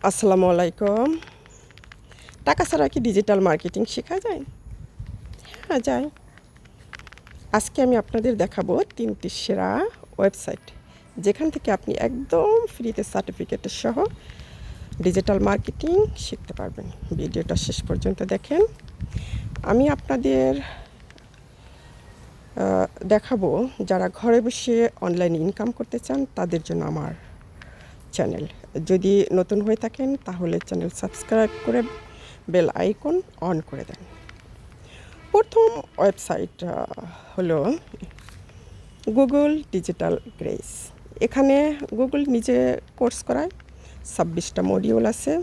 আসসালামু আলাইকুম। টাকা ছাড়া কি ডিজিটাল মার্কেটিং শেখা যায়? হ্যাঁ, যায়। আজকে আমি আপনাদের দেখাবো ৩টি সেরা ওয়েবসাইট, যেখান থেকে আপনি একদম ফ্রিতে সার্টিফিকেট সহ ডিজিটাল মার্কেটিং শিখতে পারবেন। ভিডিওটা শেষ পর্যন্ত দেখেন। আমি আপনাদের দেখাবো যারা ঘরে বসে অনলাইন ইনকাম করতে চান, তাদের জন্য আমার চ্যানেল। যদি নতুন হয়ে থাকেন তাহলে চ্যানেল সাবস্ক্রাইব করে বেল আইকন অন করে দেন। প্রথম ওয়েবসাইট হলো গুগল ডিজিটাল গ্রেস। এখানে গুগল নিজে কোর্স করায়, 26টা মডিউল আছে,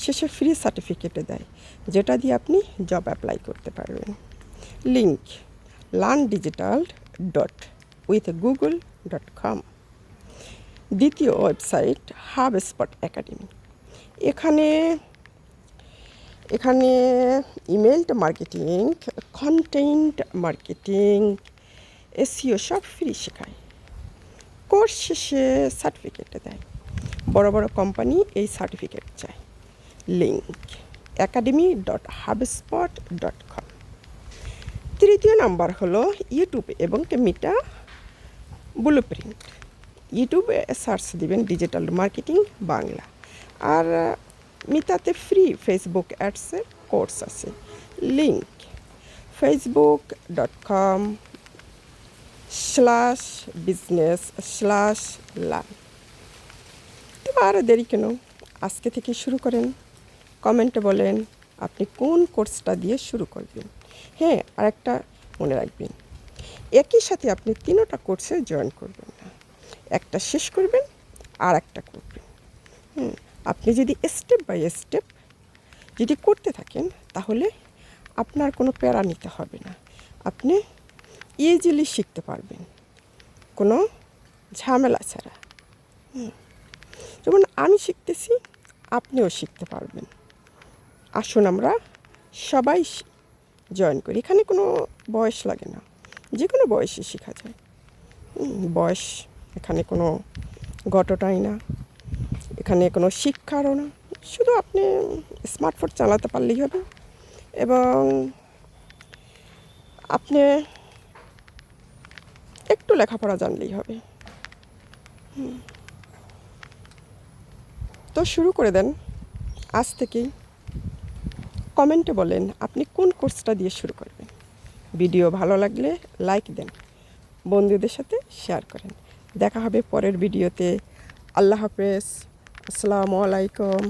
শেষে ফ্রি সার্টিফিকেটে দেয়, যেটা দিয়ে আপনি জব অ্যাপ্লাই করতে পারবেন। Link learndigital.withgoogle.com। দ্বিতীয় ওয়েবসাইট হাবস্পট একাডেমি। এখানে email marketing, content marketing, SEO সব ফ্রি শেখায়। কোর্স শেষে সার্টিফিকেটে দেয়। বড় বড় কোম্পানি এই সার্টিফিকেট চায়। Link academy.hubspot.com। তৃতীয় নাম্বার হলো ইউটিউব এবং মিটা ব্লুপ্রিন্ট। ইউটিউবে সার্চ দিবেন ডিজিটাল মার্কেটিং বাংলা, আর মিতাতে ফ্রি ফেসবুক অ্যাডসের কোর্স আছে। Link facebook.com/business/learn। তো আর দেরি কেন, আজকে থেকে শুরু করেন। কমেন্টে বলেন আপনি কোন কোর্সটা দিয়ে শুরু করবেন। হ্যাঁ, আরেকটা মনে রাখবেন, একই সাথে আপনি 3টা কোর্সে জয়েন করবেন না। একটা শেষ করবেন আর একটা করবেন। আপনি যদি স্টেপ বাই স্টেপ যদি করতে থাকেন, তাহলে আপনার কোনো প্যারা নিতে হবে না। আপনি ইজিলি শিখতে পারবেন, কোনো ঝামেলা ছাড়া। যেমন আমি শিখতেছি, আপনিও শিখতে পারবেন। আসুন আমরা সবাই জয়েন করি। এখানে কোনো বয়স লাগে না, যে কোনো বয়সে শেখা যায়। বয়স এখানে কোনো ঘটনাই না, এখানে কোনো শিক্ষারও না। শুধু আপনি স্মার্টফোন চালাতে পারলেই হবে, এবং আপনি একটু লেখাপড়া জানলেই হবে। তো শুরু করে দেন আজ থেকেই। কমেন্টে বলেন আপনি কোন কোর্সটা দিয়ে শুরু করবেন। ভিডিও ভালো লাগলে লাইক দেন, বন্ধুদের সাথে শেয়ার করেন। দেখা হবে পরের ভিডিওতে। আল্লাহ হাফেজ। আসসালামু আলাইকুম।